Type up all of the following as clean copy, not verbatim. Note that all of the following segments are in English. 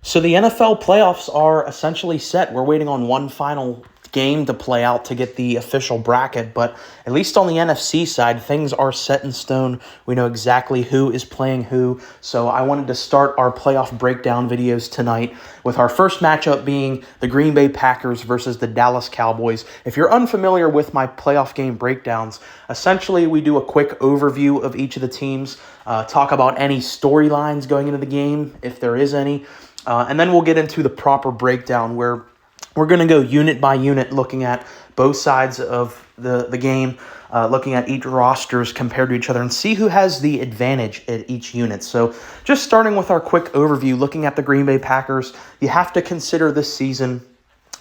So the NFL playoffs are essentially set. We're waiting on one final game to play out to get the official bracket, but at least on the NFC side, things are set in stone. We know exactly who is playing who, so I wanted to start our playoff breakdown videos tonight with our first matchup being the Green Bay Packers versus the Dallas Cowboys. If you're unfamiliar with my playoff game breakdowns, essentially we do a quick overview of each of the teams, talk about any storylines going into the game, if there is any, and then we'll get into the proper breakdown where we're going to go unit by unit, looking at both sides of the game, looking at each rosters compared to each other and see who has the advantage at each unit. So just starting with our quick overview, looking at the Green Bay Packers, you have to consider this season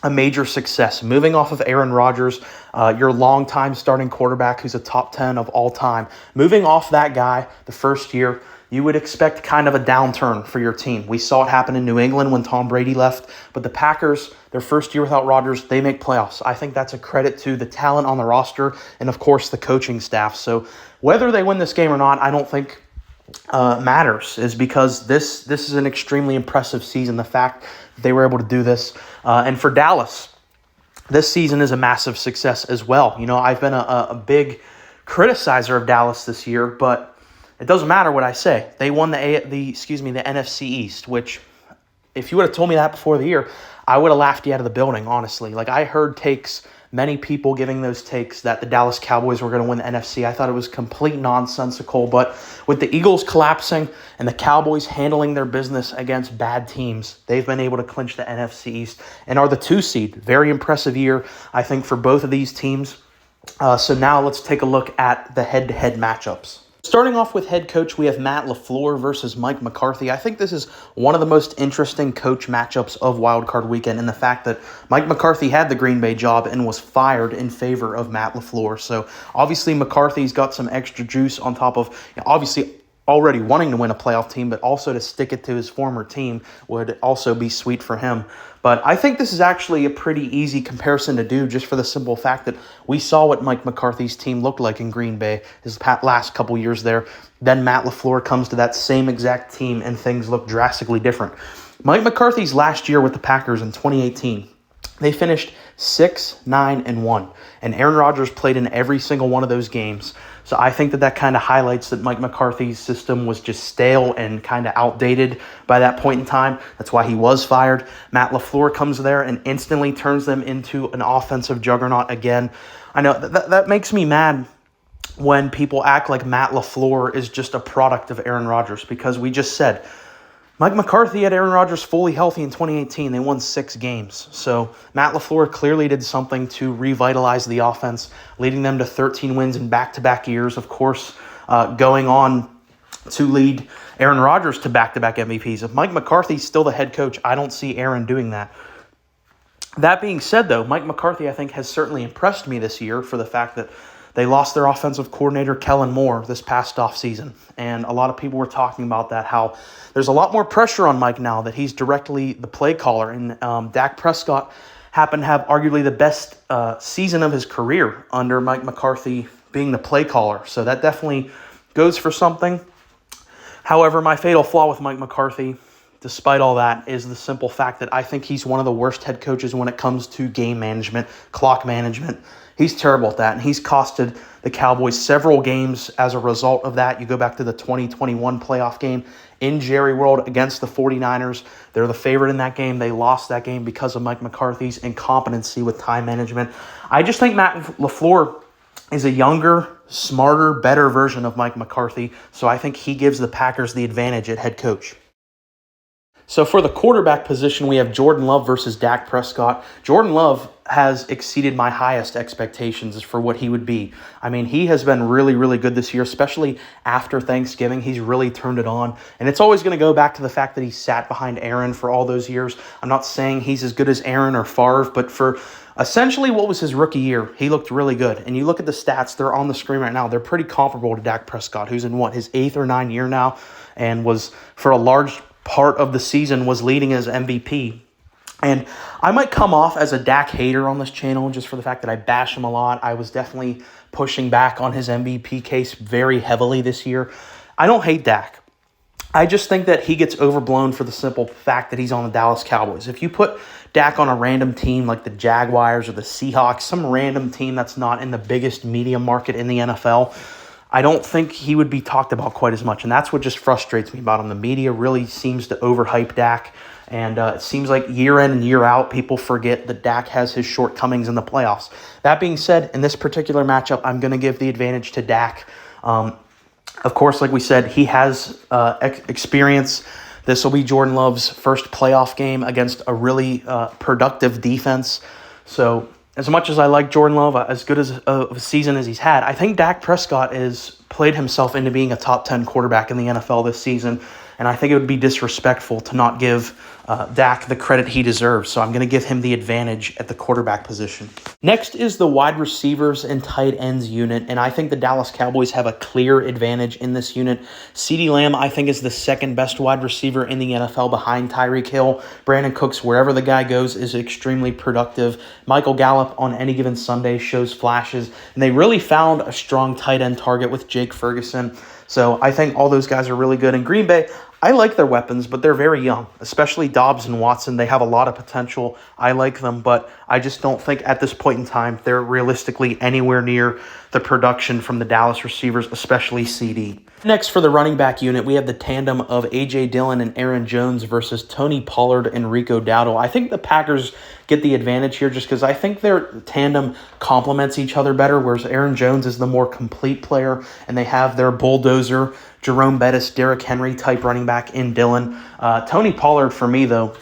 a major success. Moving off of Aaron Rodgers, your longtime starting quarterback who's a top 10 of all time. Moving off that guy the first year, you would expect kind of a downturn for your team. We saw it happen in New England when Tom Brady left, but the Packers, their first year without Rodgers, they make playoffs. I think that's a credit to the talent on the roster and, of course, the coaching staff. So whether they win this game or not, I don't think matters, is because this is an extremely impressive season, the fact that they were able to do this. And for Dallas, this season is a massive success as well. You know, I've been a big criticizer of Dallas this year, but it doesn't matter what I say. They won the NFC East, which if you would have told me that before the year, I would have laughed you out of the building, honestly. Like, I heard takes, many people giving those takes that the Dallas Cowboys were going to win the NFC. I thought it was complete nonsensical, but with the Eagles collapsing and the Cowboys handling their business against bad teams, they've been able to clinch the NFC East and are the 2 seed. Very impressive year, I think, for both of these teams. So now let's take a look at the head-to-head matchups. Starting off with head coach, we have Matt LaFleur versus Mike McCarthy. I think this is one of the most interesting coach matchups of Wildcard weekend, in the fact that Mike McCarthy had the Green Bay job and was fired in favor of Matt LaFleur. So obviously McCarthy's got some extra juice on top of, obviously already wanting to win a playoff team, but also to stick it to his former team would also be sweet for him. But I think this is actually a pretty easy comparison to do, just for the simple fact that we saw what Mike McCarthy's team looked like in Green Bay his last couple years there. Then Matt LaFleur comes to that same exact team and things look drastically different. Mike McCarthy's last year with the Packers in 2018, they finished 6-9-1, and Aaron Rodgers played in every single one of those games. So I think that kind of highlights that Mike McCarthy's system was just stale and kind of outdated by that point in time. That's why he was fired. Matt LaFleur comes there and instantly turns them into an offensive juggernaut again. I know that makes me mad when people act like Matt LaFleur is just a product of Aaron Rodgers, because we just said Mike McCarthy had Aaron Rodgers fully healthy in 2018. They won 6 games. So Matt LaFleur clearly did something to revitalize the offense, leading them to 13 wins in back-to-back years. Of course, going on to lead Aaron Rodgers to back-to-back MVPs. If Mike McCarthy's still the head coach, I don't see Aaron doing that. That being said, though, Mike McCarthy, I think, has certainly impressed me this year for the fact that they lost their offensive coordinator, Kellen Moore, this past offseason. And a lot of people were talking about that, how there's a lot more pressure on Mike now that he's directly the play caller. And Dak Prescott happened to have arguably the best season of his career under Mike McCarthy being the play caller. So that definitely goes for something. However, my fatal flaw with Mike McCarthy, despite all that, is the simple fact that I think he's one of the worst head coaches when it comes to game management, clock management. He's terrible at that, and he's costed the Cowboys several games as a result of that. You go back to the 2021 playoff game in Jerry World against the 49ers. They're the favorite in that game. They lost that game because of Mike McCarthy's incompetency with time management. I just think Matt LaFleur is a younger, smarter, better version of Mike McCarthy, so I think he gives the Packers the advantage at head coach. So for the quarterback position, we have Jordan Love versus Dak Prescott. Jordan Love has exceeded my highest expectations for what he would be. I mean, he has been really, really good this year, especially after Thanksgiving. He's really turned it on. And it's always going to go back to the fact that he sat behind Aaron for all those years. I'm not saying he's as good as Aaron or Favre, but for essentially what was his rookie year, he looked really good. And you look at the stats, they're on the screen right now. They're pretty comparable to Dak Prescott, who's in his 8th or 9th year now, and was, for a large part of the season, was leading as MVP. And I might come off as a Dak hater on this channel just for the fact that I bash him a lot. I was definitely pushing back on his MVP case very heavily this year. I don't hate Dak. I just think that he gets overblown for the simple fact that he's on the Dallas Cowboys. If you put Dak on a random team like the Jaguars or the Seahawks, some random team that's not in the biggest media market in the NFL, I don't think he would be talked about quite as much. And that's what just frustrates me about him. The media really seems to overhype Dak. And it seems like year in and year out, people forget that Dak has his shortcomings in the playoffs. That being said, in this particular matchup, I'm going to give the advantage to Dak. Of course, like we said, he has experience. This will be Jordan Love's first playoff game against a really productive defense. So as much as I like Jordan Love, as good as a season as he's had, I think Dak Prescott has played himself into being a top 10 quarterback in the NFL this season. And I think it would be disrespectful to not give Dak the credit he deserves. So I'm going to give him the advantage at the quarterback position. Next is the wide receivers and tight ends unit. And I think the Dallas Cowboys have a clear advantage in this unit. CeeDee Lamb, I think, is the second best wide receiver in the NFL behind Tyreek Hill. Brandon Cooks, wherever the guy goes, is extremely productive. Michael Gallup on any given Sunday shows flashes. And they really found a strong tight end target with Jake Ferguson. So I think all those guys are really good. In Green Bay, I like their weapons, but they're very young, especially Dobbs and Watson. They have a lot of potential. I like them, but I just don't think at this point in time they're realistically anywhere near the production from the Dallas receivers, especially CD. Next, for the running back unit, we have the tandem of A.J. Dillon and Aaron Jones versus Tony Pollard and Rico Dowdle. I think the Packers get the advantage here just because I think their tandem complements each other better, whereas Aaron Jones is the more complete player, and they have their bulldozer, Jerome Bettis, Derrick Henry type running back in Dillon. Tony Pollard, for me, though,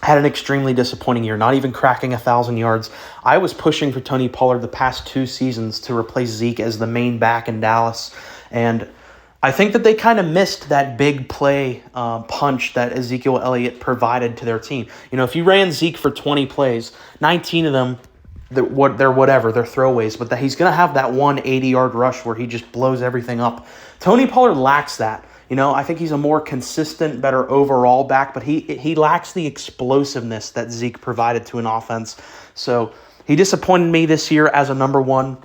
had an extremely disappointing year, not even cracking 1,000 yards. I was pushing for Tony Pollard the past 2 seasons to replace Zeke as the main back in Dallas, and I think that they kind of missed that big play punch that Ezekiel Elliott provided to their team. You know, if you ran Zeke for 20 plays, 19 of them, they're throwaways, but that he's going to have that 180-yard rush where he just blows everything up. Tony Pollard lacks that. You know, I think he's a more consistent, better overall back, but he lacks the explosiveness that Zeke provided to an offense. So he disappointed me this year as a number one.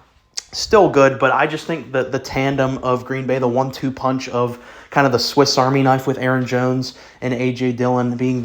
Still good, but I just think that the tandem of Green Bay, the 1-2 punch of kind of the Swiss Army knife with Aaron Jones and A.J. Dillon being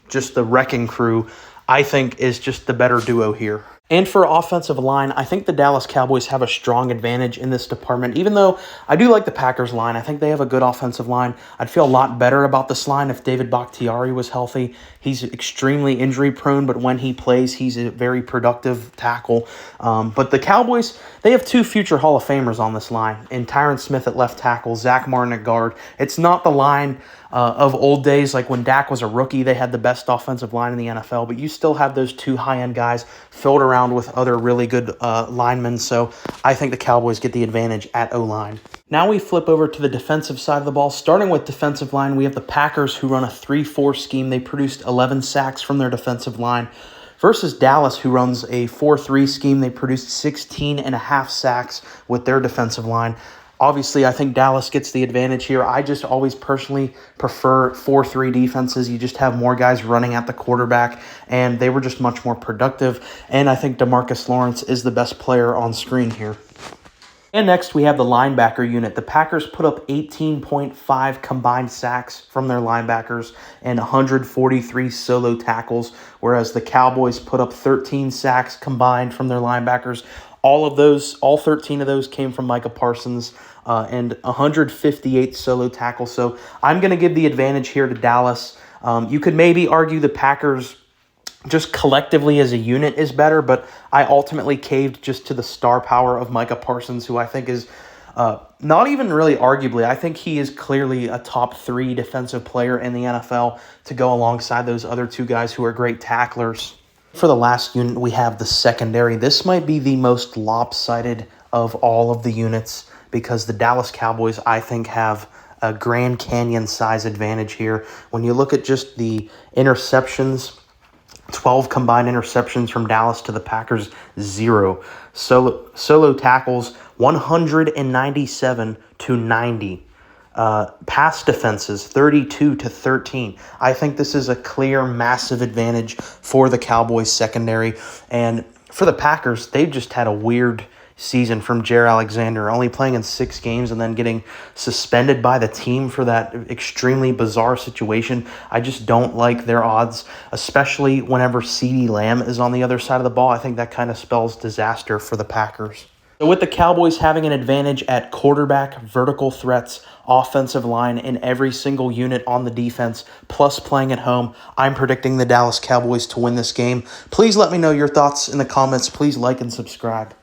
just the wrecking crew, I think is just the better duo here. And for offensive line, I think the Dallas Cowboys have a strong advantage in this department. Even though I do like the Packers line, I think they have a good offensive line. I'd feel a lot better about this line if David Bakhtiari was healthy. He's extremely injury prone, but when he plays, he's a very productive tackle. But the Cowboys, they have 2 future Hall of Famers on this line, and Tyron Smith at left tackle, Zach Martin at guard. It's not the line of old days, like when Dak was a rookie, they had the best offensive line in the NFL, but you still have those 2 high-end guys filled around with other really good linemen, so I think the Cowboys get the advantage at O-line. Now we flip over to the defensive side of the ball. Starting with defensive line, we have the Packers who run a 3-4 scheme. They produced 11 sacks from their defensive line versus Dallas who runs a 4-3 scheme. They produced 16.5 sacks with their defensive line. Obviously, I think Dallas gets the advantage here. I just always personally prefer 4-3 defenses. You just have more guys running at the quarterback, and they were just much more productive. And I think DeMarcus Lawrence is the best player on screen here. And next, we have the linebacker unit. The Packers put up 18.5 combined sacks from their linebackers and 143 solo tackles, whereas the Cowboys put up 13 sacks combined from their linebackers. All 13 of those came from Micah Parsons and 158 solo tackles. So I'm going to give the advantage here to Dallas. You could maybe argue the Packers just collectively as a unit is better, but I ultimately caved just to the star power of Micah Parsons, who I think is not even really arguably. I think he is clearly a top 3 defensive player in the NFL to go alongside those other 2 guys who are great tacklers. For the last unit, we have the secondary. This might be the most lopsided of all of the units because the Dallas Cowboys, I think, have a Grand Canyon size advantage here. When you look at just the interceptions, 12 combined interceptions from Dallas to the Packers, 0. Solo tackles, 197 to 90. Pass defenses, 32-13. I think this is a clear, massive advantage for the Cowboys secondary. And for the Packers, they've just had a weird season from Jair Alexander, only playing in 6 games and then getting suspended by the team for that extremely bizarre situation. I just don't like their odds, especially whenever CeeDee Lamb is on the other side of the ball. I think that kind of spells disaster for the Packers. So with the Cowboys having an advantage at quarterback, vertical threats, offensive line, and every single unit on the defense, plus playing at home, I'm predicting the Dallas Cowboys to win this game. Please let me know your thoughts in the comments. Please like and subscribe.